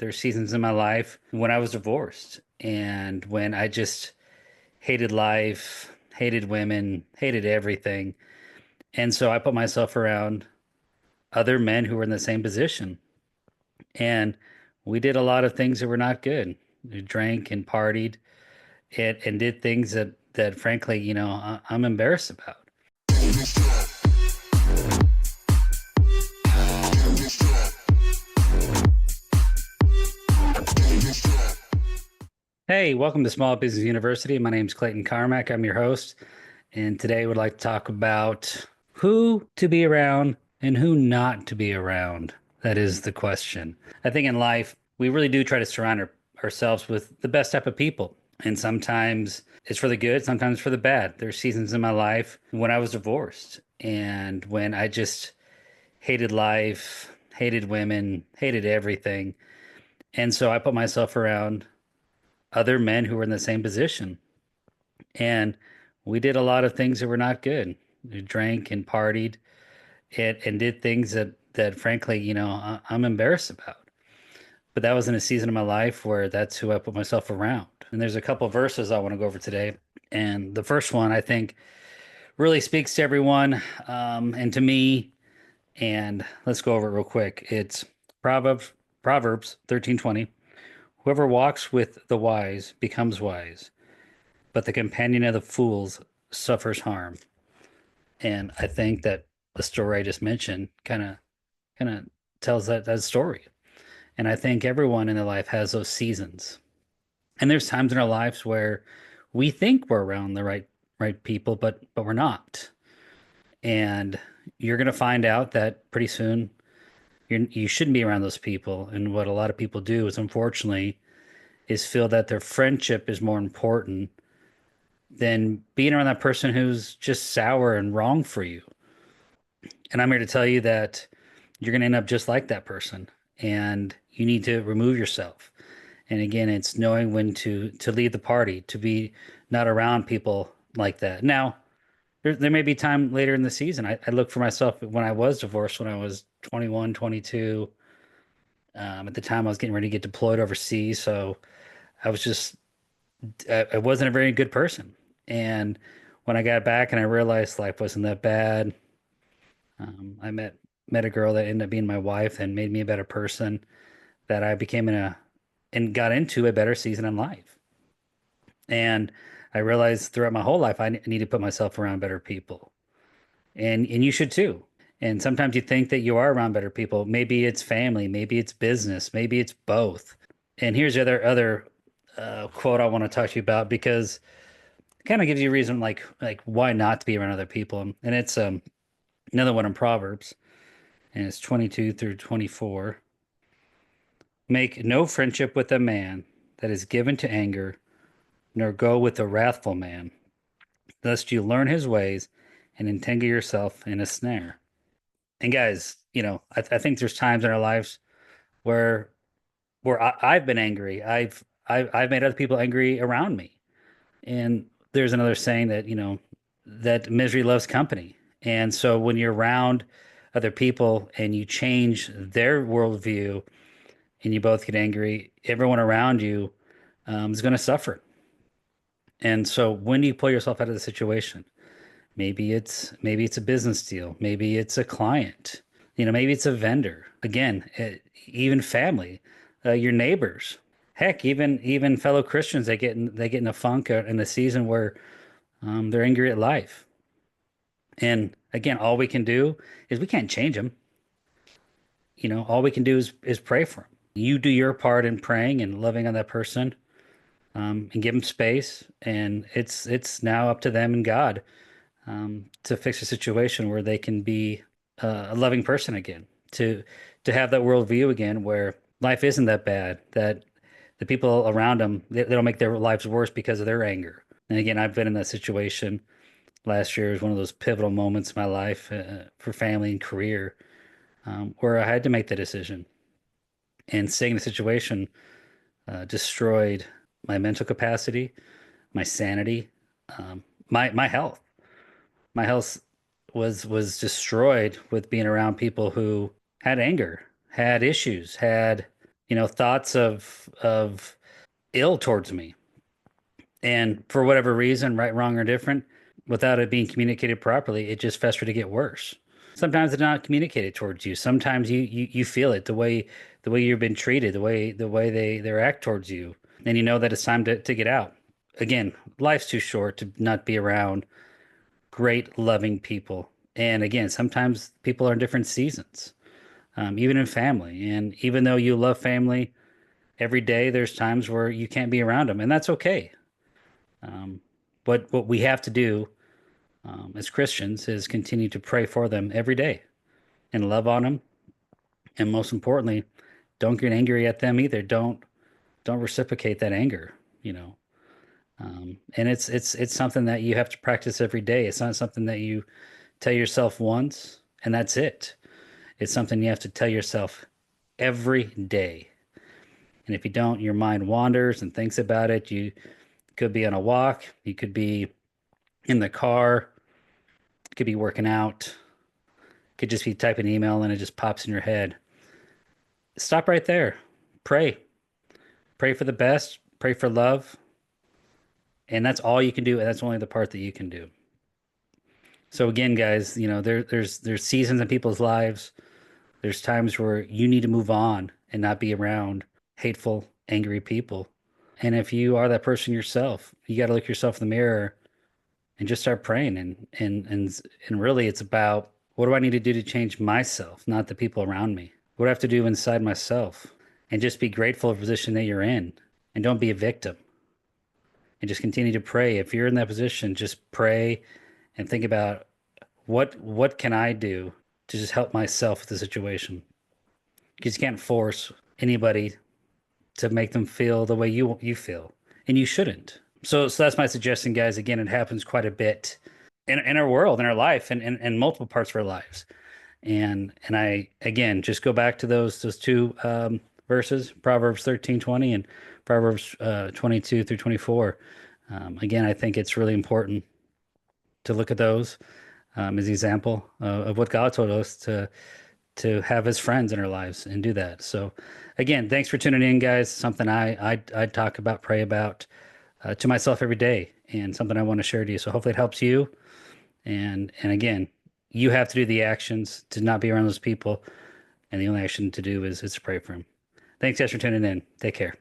There's seasons in my life when I was divorced and when I just hated life, hated women, hated everything. And so I put myself around other men who were in the same position. And we did a lot of things that were not good. We drank and partied and did things that frankly, I'm embarrassed about. Hey, welcome to Small Business University. My name is Clayton Carmack. I'm your host. And today I would like to talk about who to be around and who not to be around. That is the question. I think in life, we really do try to surround ourselves with the best type of people. And sometimes it's for the good, sometimes for the bad. There's seasons in my life when I was divorced and when I just hated life, hated women, hated everything. And so I put myself around other men who were in the same position. And we did a lot of things that were not good. We drank and partied and did things that frankly, I'm embarrassed about. But that was in a season of my life where that's who I put myself around. And there's a couple of verses I want to go over today. And the first one I think really speaks to everyone and to me. And let's go over it real quick. It's Proverbs 13:20. Whoever walks with the wise becomes wise, but the companion of the fools suffers harm. And I think that the story I just mentioned kind of tells that story. And I think everyone in their life has those seasons. And there's times in our lives where we think we're around the right people, but we're not. And you're going to find out that pretty soon you shouldn't be around those people. And what a lot of people do is unfortunately is feel that their friendship is more important than being around that person who's just sour and wrong for you. And I'm here to tell you that you're going to end up just like that person and you need to remove yourself. And again, it's knowing when to leave the party, to be not around people like that. Now, there may be time later in the season. I look for myself when I was divorced when I was 21, 22. At the time, I was getting ready to get deployed overseas. So I was just, I wasn't a very good person. And when I got back and I realized life wasn't that bad, I met a girl that ended up being my wife and made me a better person, that I became and got into a better season in life. And I realized throughout my whole life, I need to put myself around better people. And you should too. And sometimes you think that you are around better people. Maybe it's family, maybe it's business, maybe it's both. And here's the other quote I want to talk to you about because it kind of gives you a reason like why not to be around other people. And it's another one in Proverbs, and it's 22 through 24. Make no friendship with a man that is given to anger, nor go with a wrathful man, lest you learn his ways and entangle yourself in a snare. And guys, I think there's times in our lives where I've been angry. I've made other people angry around me. And there's another saying that, that misery loves company. And so when you're around other people and you change their worldview and you both get angry, everyone around you is going to suffer. And so when do you pull yourself out of the situation? Maybe it's a business deal. Maybe it's a client. Maybe it's a vendor. Again, even family, your neighbors. Heck, even fellow Christians, they get in a funk in a season where they're angry at life. And again, all we can do is we can't change them. All we can do is pray for them. You do your part in praying and loving on that person, and give them space. And it's now up to them and God to fix a situation where they can be a loving person again, to have that worldview again, where life isn't that bad, that the people around them they don't make their lives worse because of their anger. And again, I've been in that situation. Last year was one of those pivotal moments in my life for family and career, where I had to make the decision. And staying in the situation destroyed my mental capacity, my sanity, my health. My health was destroyed with being around people who had anger, had issues, had thoughts of ill towards me. And for whatever reason, right, wrong, or different, without it being communicated properly, it just festered to get worse. Sometimes it's not communicated towards you. Sometimes you feel it the way you've been treated, the way they act towards you, and you know that it's time to get out. Again, life's too short to not be around great, loving people. And again, sometimes people are in different seasons, even in family. And even though you love family every day, there's times where you can't be around them, and that's okay. Um, but what we have to do as Christians is continue to pray for them every day and love on them. And most importantly, don't get angry at them either. Don't reciprocate that anger, you know. And it's something that you have to practice every day. It's not something that you tell yourself once and that's it. It's something you have to tell yourself every day. And if you don't, your mind wanders and thinks about it. You could be on a walk, you could be in the car, you could be working out, could just be typing an email and it just pops in your head. Stop right there. Pray. Pray for the best, pray for love, and that's all you can do, and that's only the part that you can do. So again, guys, there's seasons in people's lives. There's times where you need to move on and not be around hateful, angry people. And if you are that person yourself, you got to look yourself in the mirror and just start praying and really it's about what do I need to do to change myself, not the people around me. What do I have to do inside myself? And just be grateful for the position that you're in and don't be a victim and just continue to pray. If you're in that position, just pray and think about what can I do to just help myself with the situation? Because you can't force anybody to make them feel the way you feel, and you shouldn't. So that's my suggestion, guys. Again, it happens quite a bit in our world, in our life, and multiple parts of our lives. And I again just go back to those two verses, Proverbs 13:20 and Proverbs 22 through 24. Again, I think it's really important to look at those as an example of what God told us to have as friends in our lives and do that. So, again, thanks for tuning in, guys. Something I talk about, pray about to myself every day, and something I want to share to you. So hopefully it helps you. And again, you have to do the actions to not be around those people, and the only action to do is to pray for them. Thanks, guys, for tuning in. Take care.